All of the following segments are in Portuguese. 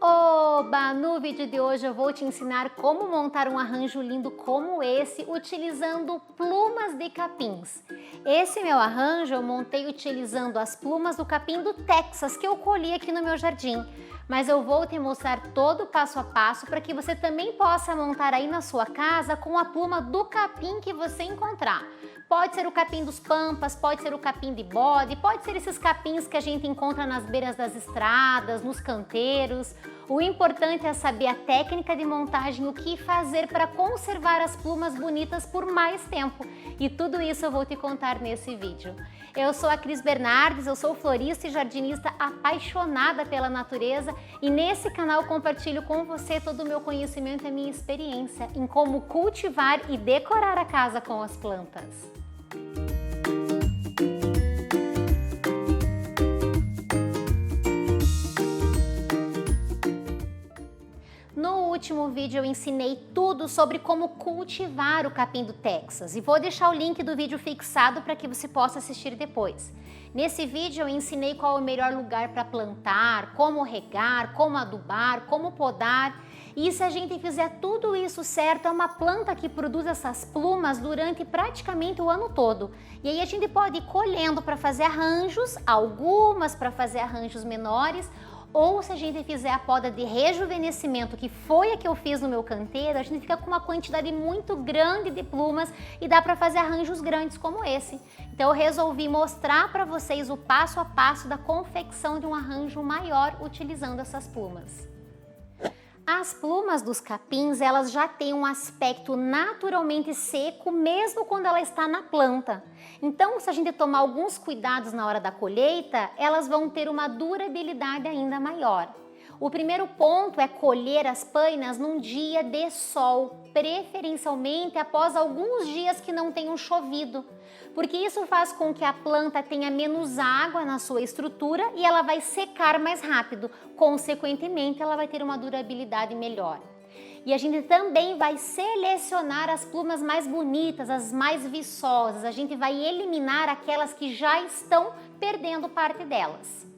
Oba! No vídeo de hoje eu vou te ensinar como montar um arranjo lindo como esse utilizando plumas de capins. Esse meu arranjo eu montei utilizando as plumas do capim do Texas que eu colhi aqui no meu jardim. Mas eu vou te mostrar todo o passo a passo para que você também possa montar aí na sua casa com a pluma do capim que você encontrar. Pode ser o capim dos pampas, pode ser o capim de bode, pode ser esses capins que a gente encontra nas beiras das estradas, nos canteiros. O importante é saber a técnica de montagem, o que fazer para conservar as plumas bonitas por mais tempo. E tudo isso eu vou te contar nesse vídeo. Eu sou a Cris Bernardes, eu sou florista e jardinista apaixonada pela natureza e nesse canal compartilho com você todo o meu conhecimento e a minha experiência em como cultivar e decorar a casa com as plantas. No último vídeo eu ensinei tudo sobre como cultivar o capim do Texas e vou deixar o link do vídeo fixado para que você possa assistir depois. Nesse vídeo eu ensinei qual é o melhor lugar para plantar, como regar, como adubar, como podar. E se a gente fizer tudo isso certo, é uma planta que produz essas plumas durante praticamente o ano todo. E aí a gente pode ir colhendo para fazer arranjos, algumas para fazer arranjos menores, ou se a gente fizer a poda de rejuvenescimento, que foi a que eu fiz no meu canteiro, a gente fica com uma quantidade muito grande de plumas e dá para fazer arranjos grandes como esse. Então eu resolvi mostrar para vocês o passo a passo da confecção de um arranjo maior utilizando essas plumas. As plumas dos capins, elas já têm um aspecto naturalmente seco, mesmo quando ela está na planta. Então, se a gente tomar alguns cuidados na hora da colheita, elas vão ter uma durabilidade ainda maior. O primeiro ponto é colher as painas num dia de sol, preferencialmente após alguns dias que não tenham chovido, porque isso faz com que a planta tenha menos água na sua estrutura e ela vai secar mais rápido, consequentemente ela vai ter uma durabilidade melhor. E a gente também vai selecionar as plumas mais bonitas, as mais viçosas, a gente vai eliminar aquelas que já estão perdendo parte delas.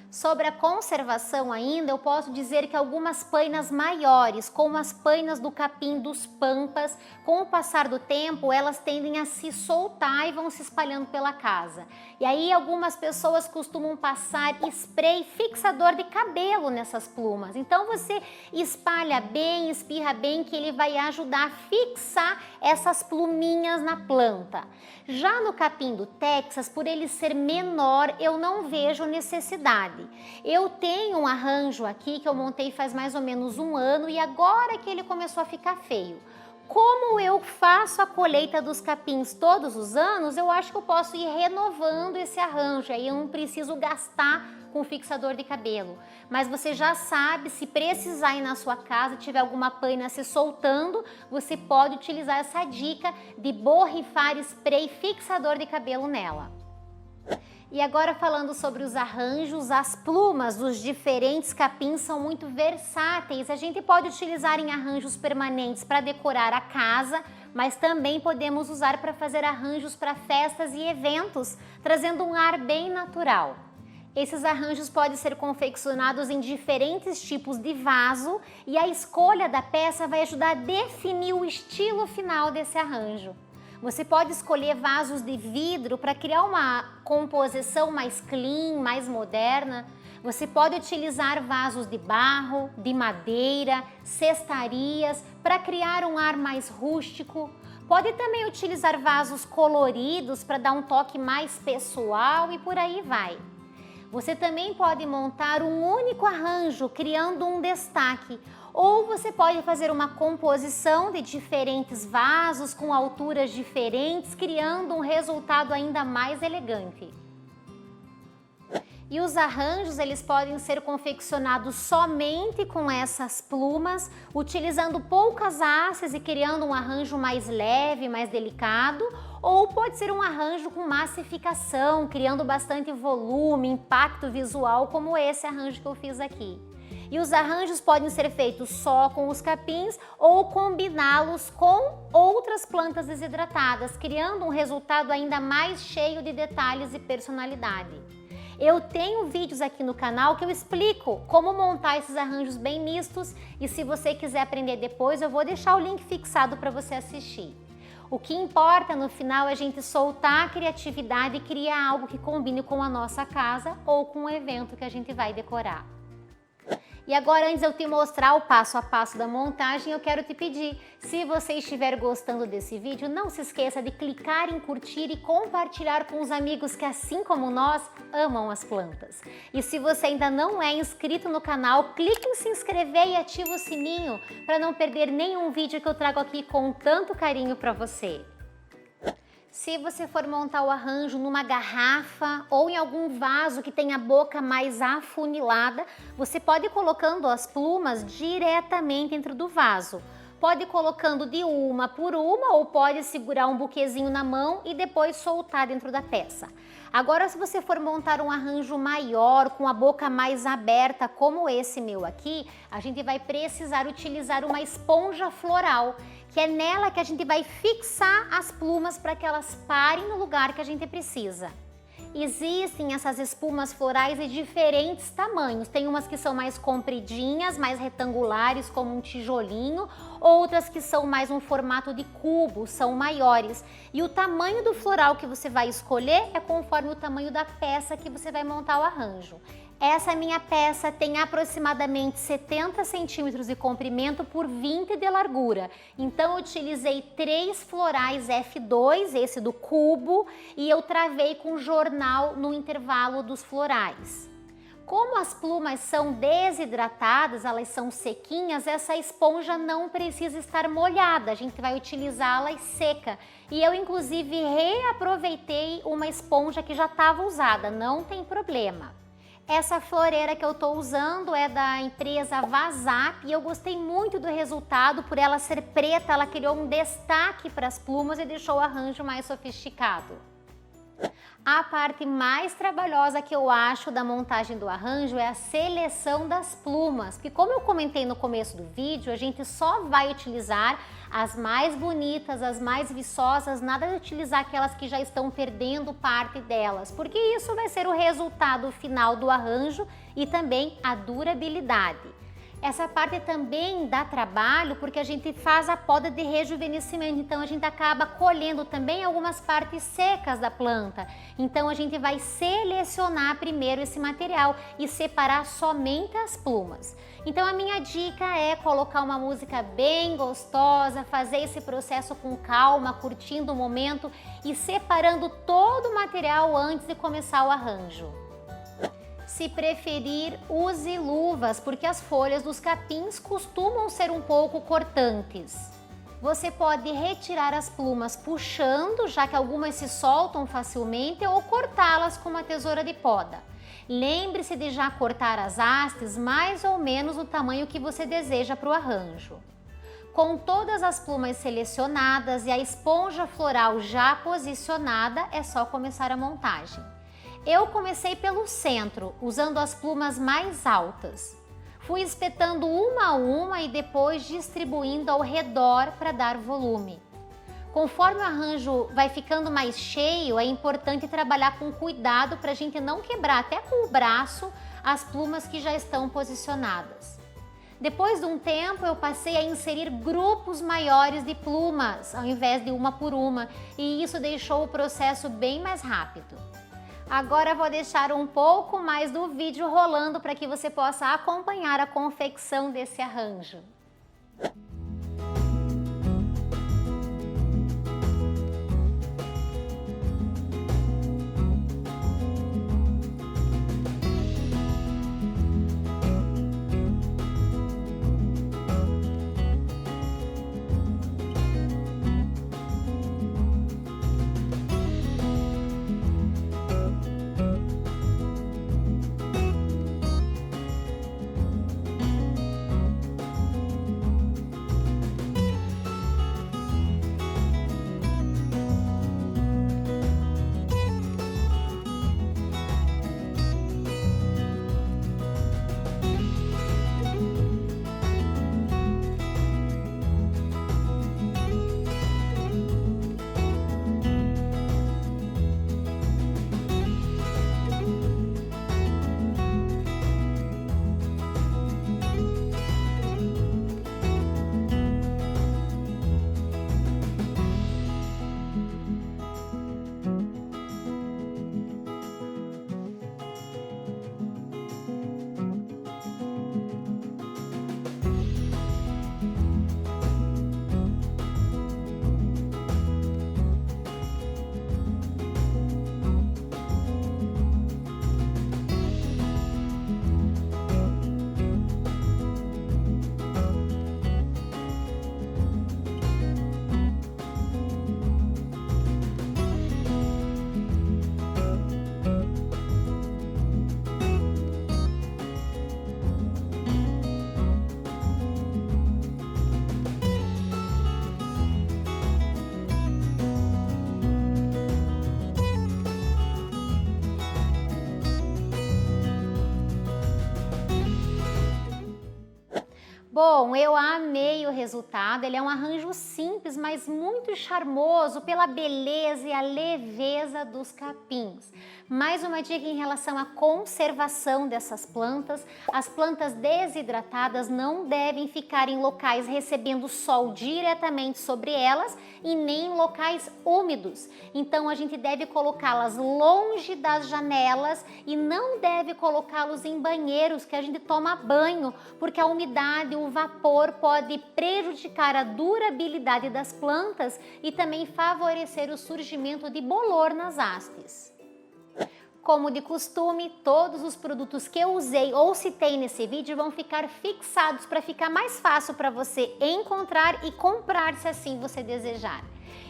Sobre a conservação ainda, eu posso dizer que algumas painas maiores, como as painas do capim dos pampas, com o passar do tempo, elas tendem a se soltar e vão se espalhando pela casa. E aí algumas pessoas costumam passar spray fixador de cabelo nessas plumas. Então você espalha bem, espirra bem, que ele vai ajudar a fixar essas pluminhas na planta. Já no capim do Texas, por ele ser menor, eu não vejo necessidade. Eu tenho um arranjo aqui que eu montei faz mais ou menos um ano e agora que ele começou a ficar feio. Como eu faço a colheita dos capins todos os anos, eu acho que eu posso ir renovando esse arranjo, aí eu não preciso gastar com fixador de cabelo. Mas você já sabe, se precisar ir na sua casa, tiver alguma paina se soltando, você pode utilizar essa dica de borrifar spray fixador de cabelo nela. E agora falando sobre os arranjos, as plumas dos diferentes capins são muito versáteis. A gente pode utilizar em arranjos permanentes para decorar a casa, mas também podemos usar para fazer arranjos para festas e eventos, trazendo um ar bem natural. Esses arranjos podem ser confeccionados em diferentes tipos de vaso e a escolha da peça vai ajudar a definir o estilo final desse arranjo. Você pode escolher vasos de vidro para criar uma composição mais clean, mais moderna. Você pode utilizar vasos de barro, de madeira, cestarias para criar um ar mais rústico. Pode também utilizar vasos coloridos para dar um toque mais pessoal e por aí vai. Você também pode montar um único arranjo criando um destaque, ou você pode fazer uma composição de diferentes vasos com alturas diferentes, criando um resultado ainda mais elegante. E os arranjos, eles podem ser confeccionados somente com essas plumas, utilizando poucas hastes e criando um arranjo mais leve, mais delicado, ou pode ser um arranjo com massificação, criando bastante volume, impacto visual, como esse arranjo que eu fiz aqui. E os arranjos podem ser feitos só com os capins ou combiná-los com outras plantas desidratadas, criando um resultado ainda mais cheio de detalhes e personalidade. Eu tenho vídeos aqui no canal que eu explico como montar esses arranjos bem mistos e se você quiser aprender depois, eu vou deixar o link fixado para você assistir. O que importa no final é a gente soltar a criatividade e criar algo que combine com a nossa casa ou com o evento que a gente vai decorar. E agora, antes de eu te mostrar o passo a passo da montagem, eu quero te pedir, se você estiver gostando desse vídeo, não se esqueça de clicar em curtir e compartilhar com os amigos que, assim como nós, amam as plantas. E se você ainda não é inscrito no canal, clique em se inscrever e ative o sininho para não perder nenhum vídeo que eu trago aqui com tanto carinho para você. Se você for montar o arranjo numa garrafa ou em algum vaso que tenha a boca mais afunilada, você pode ir colocando as plumas diretamente dentro do vaso. Pode ir colocando de uma por uma ou pode segurar um buquezinho na mão e depois soltar dentro da peça. Agora, se você for montar um arranjo maior, com a boca mais aberta, como esse meu aqui, a gente vai precisar utilizar uma esponja floral, que é nela que a gente vai fixar as plumas para que elas parem no lugar que a gente precisa. Existem essas espumas florais de diferentes tamanhos, tem umas que são mais compridinhas, mais retangulares, como um tijolinho, outras que são mais um formato de cubo, são maiores. E o tamanho do floral que você vai escolher é conforme o tamanho da peça que você vai montar o arranjo. Essa minha peça tem aproximadamente 70 centímetros de comprimento por 20 de largura. Então eu utilizei 3 florais F2, esse do cubo, e eu travei com jornal no intervalo dos florais. Como as plumas são desidratadas, elas são sequinhas, essa esponja não precisa estar molhada, a gente vai utilizá-la seca. E eu inclusive reaproveitei uma esponja que já estava usada, não tem problema. Essa floreira que eu estou usando é da empresa Vazap e eu gostei muito do resultado. Por ela ser preta, ela criou um destaque para as plumas e deixou o arranjo mais sofisticado. A parte mais trabalhosa que eu acho da montagem do arranjo é a seleção das plumas, porque como eu comentei no começo do vídeo, a gente só vai utilizar as mais bonitas, as mais viçosas, nada de utilizar aquelas que já estão perdendo parte delas, porque isso vai ser o resultado final do arranjo e também a durabilidade. Essa parte também dá trabalho porque a gente faz a poda de rejuvenescimento, então a gente acaba colhendo também algumas partes secas da planta. Então a gente vai selecionar primeiro esse material e separar somente as plumas. Então a minha dica é colocar uma música bem gostosa, fazer esse processo com calma, curtindo o momento e separando todo o material antes de começar o arranjo. Se preferir, use luvas, porque as folhas dos capins costumam ser um pouco cortantes. Você pode retirar as plumas puxando, já que algumas se soltam facilmente, ou cortá-las com uma tesoura de poda. Lembre-se de já cortar as hastes mais ou menos do tamanho que você deseja para o arranjo. Com todas as plumas selecionadas e a esponja floral já posicionada, é só começar a montagem. Eu comecei pelo centro, usando as plumas mais altas. Fui espetando uma a uma e depois distribuindo ao redor para dar volume. Conforme o arranjo vai ficando mais cheio, é importante trabalhar com cuidado para a gente não quebrar até com o braço as plumas que já estão posicionadas. Depois de um tempo, eu passei a inserir grupos maiores de plumas, ao invés de uma por uma, e isso deixou o processo bem mais rápido. Agora vou deixar um pouco mais do vídeo rolando para que você possa acompanhar a confecção desse arranjo. Bom, eu amei o resultado, ele é um arranjo simples, mas muito charmoso pela beleza e a leveza dos capins. Mais uma dica em relação à conservação dessas plantas: as plantas desidratadas não devem ficar em locais recebendo sol diretamente sobre elas e nem em locais úmidos. Então a gente deve colocá-las longe das janelas e não deve colocá-los em banheiros que a gente toma banho, porque a umidade, o vapor pode prejudicar a durabilidade das plantas e também favorecer o surgimento de bolor nas hastes. Como de costume, todos os produtos que eu usei ou citei nesse vídeo vão ficar fixados para ficar mais fácil para você encontrar e comprar se assim você desejar.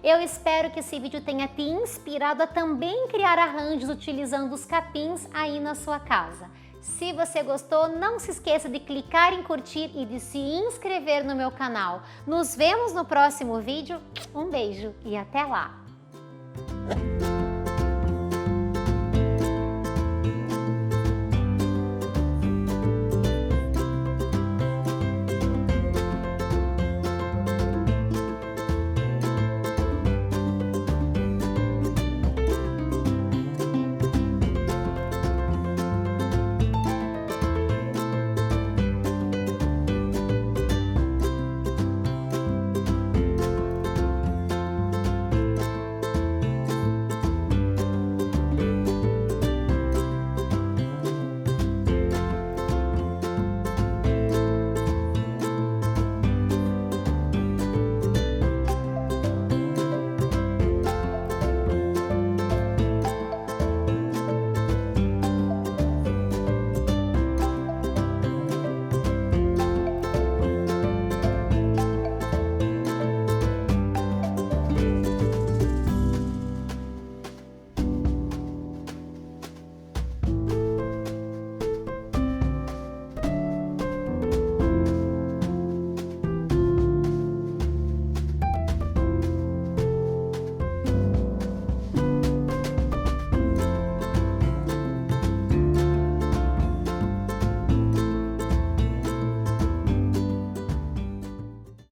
Eu espero que esse vídeo tenha te inspirado a também criar arranjos utilizando os capins aí na sua casa. Se você gostou, não se esqueça de clicar em curtir e de se inscrever no meu canal. Nos vemos no próximo vídeo. Um beijo e até lá!